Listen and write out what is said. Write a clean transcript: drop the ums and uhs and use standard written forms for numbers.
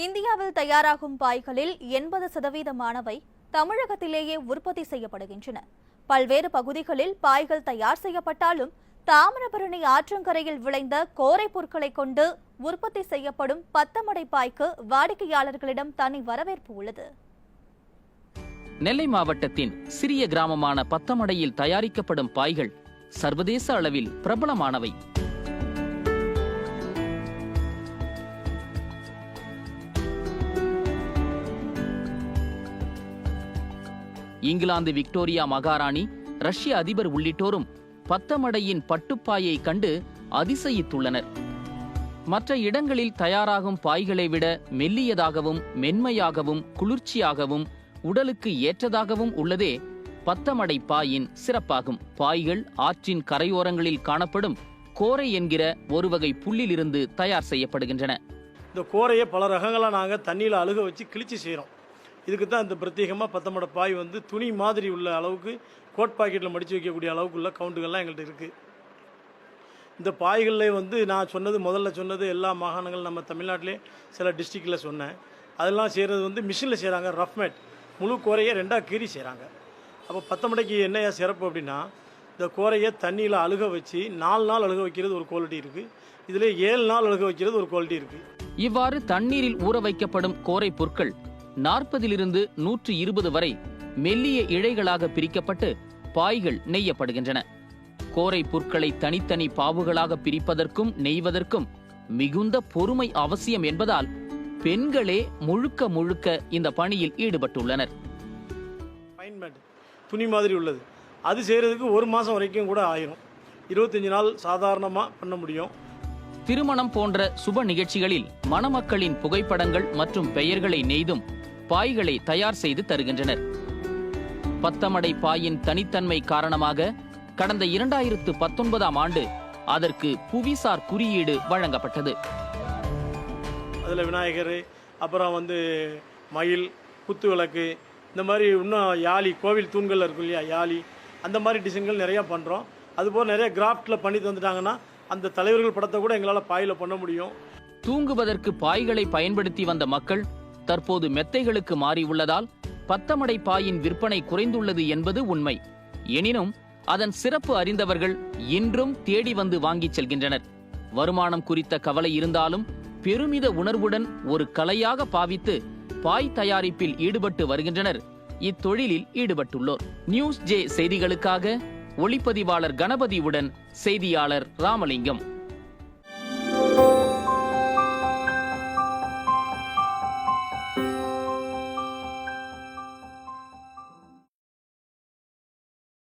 இந்தியாவில் தயாராகும் பாய்களில் 80% தமிழகத்திலேயே உற்பத்தி செய்யப்படுகின்றன. பல்வேறு பகுதிகளில் பாய்கள் தயார் செய்யப்பட்டாலும் தாமிரபரணி ஆற்றங்கரையில் விளைந்த கோரை பொருட்களை கொண்டு உற்பத்தி செய்யப்படும் பத்தமடை பாய்க்கு வாடிக்கையாளர்களிடம் தனி வரவேற்பு உள்ளது. நெல்லை மாவட்டத்தின் சிறிய கிராமமான பத்தமடையில் தயாரிக்கப்படும் பாய்கள் சர்வதேச அளவில் பிரபலமானவை. இங்கிலாந்து விக்டோரியா மகாராணி, ரஷ்ய அதிபர் உள்ளிட்டோரும் பத்தமடையின் பட்டுப்பாயை கண்டு அதிசயித்துள்ளனர். மற்ற இடங்களில் தயாராகும் பாய்களை விட மெல்லியதாகவும் மென்மையாகவும் குளிர்ச்சியாகவும் உடலுக்கு ஏற்றதாகவும் உள்ளதே பத்தமடை பாயின் சிறப்பாகும். பாய்கள் ஆற்றின் கரையோரங்களில் காணப்படும் கோரை என்கிற ஒரு வகை புல்லிலிருந்து தயார் செய்யப்படுகின்றன. இந்த கோரையை பல ரகங்களாக நாங்கள் தண்ணியில் அழுக வச்சு கிழிச்சு செய்கிறோம். இதுக்கு தான் இந்த பிரத்யேகமாக பத்தமடை பாய் துணி மாதிரி உள்ள அளவுக்கு கோட் பாக்கெட்டில் மடித்து வைக்கக்கூடிய அளவுக்குள்ள கவுண்டுகள்லாம் எங்கள்கிட்ட இருக்குது. இந்த பாய்களில் நான் முதல்ல சொன்னது எல்லா மாகாணங்கள் நம்ம தமிழ்நாட்டிலே சில டிஸ்ட்ரிக்டில் சொன்னேன். அதெல்லாம் செய்கிறது மிஷினில் செய்கிறாங்க. ரஃப் மேட் முழு கோரையை 2ஆக கீறி செய்கிறாங்க. அப்போ பத்தமடைக்கு என்னையா சிறப்பு அப்படின்னா, இந்த கோரையை தண்ணியில் அழுக வச்சு 4 நாள் அழுக வைக்கிறது ஒரு குவாலிட்டி இருக்குது. இதில் 7 நாள் அழுக வைக்கிறது ஒரு குவாலிட்டி இருக்குது. இவ்வாறு தண்ணீரில் ஊற வைக்கப்படும் கோரை பொருட்கள் 40 - 120 வரை மெல்லிய இழைகளாக பிரிக்கப்பட்டு பாய்கள் நெய்யப்படுகின்றன. கோரை புற்களை தனித்தனி பாவுகளாக பிரிப்பதற்கும் நெய்வதற்கும் மிகுந்த பொறுமை அவசியம் என்பதால் பெண்களே முழுக்க இந்த பணியில் ஈடுபட்டுள்ளனர். துணி மாதிரி உள்ளது, அது செய்யறதுக்கு 1 மாதம் வரைக்கும் கூட ஆயிரும். 25 நாள் சாதாரணமாக பண்ண முடியும். திருமணம் போன்ற சுப நிகழ்ச்சிகளில் மணமக்களின் புகைப்படங்கள் மற்றும் பெயர்களை நெய்தும் பாய்களை தயார் செய்து தருகின்றனர். பத்தமடை பாயின் தனித்தன்மை காரணமாக கடந்த 2019ஆம் ஆண்டு அதற்கு புவிசார் குறியீடு வழங்கப்பட்டது. அதில் விநாயகர், அப்புறம் மயில், குத்து விளக்கு, இந்த மாதிரி இன்னும் யாழி, கோவில் தூண்கள் இருக்கும் இல்லையா, யாழி, அந்த மாதிரி டிசைன்கள் நிறையா பண்ணுறோம். அதுபோல் நிறைய கிராஃப்டில் பண்ணி தந்துட்டாங்கன்னா அந்த தலைவர்கள் படத்தை கூட எங்களால் பாயில் பண்ண முடியும். தூங்குவதற்கு பாய்களை பயன்படுத்தி வந்த மக்கள் தற்போது மெத்தைகளுக்கு மாறியுள்ளதால் பத்தமடை பாயின் விற்பனை குறைந்துள்ளது என்பது உண்மை. எனினும் அதன் சிறப்பு அறிந்தவர்கள் இன்றும் தேடி வந்து வாங்கிச் செல்கின்றனர். வருமானம் குறித்த கவலை இருந்தாலும் பெருமித உணர்வுடன் ஒரு கலையாக பாவித்து பாய் தயாரிப்பில் ஈடுபட்டு வருகின்றனர் இத்தொழிலில் ஈடுபட்டுள்ளோர். நியூஸ் ஜே செய்திகளுக்காக ஒளிப்பதிவாளர் கணபதியுடன் செய்தியாளர் ராமலிங்கம்.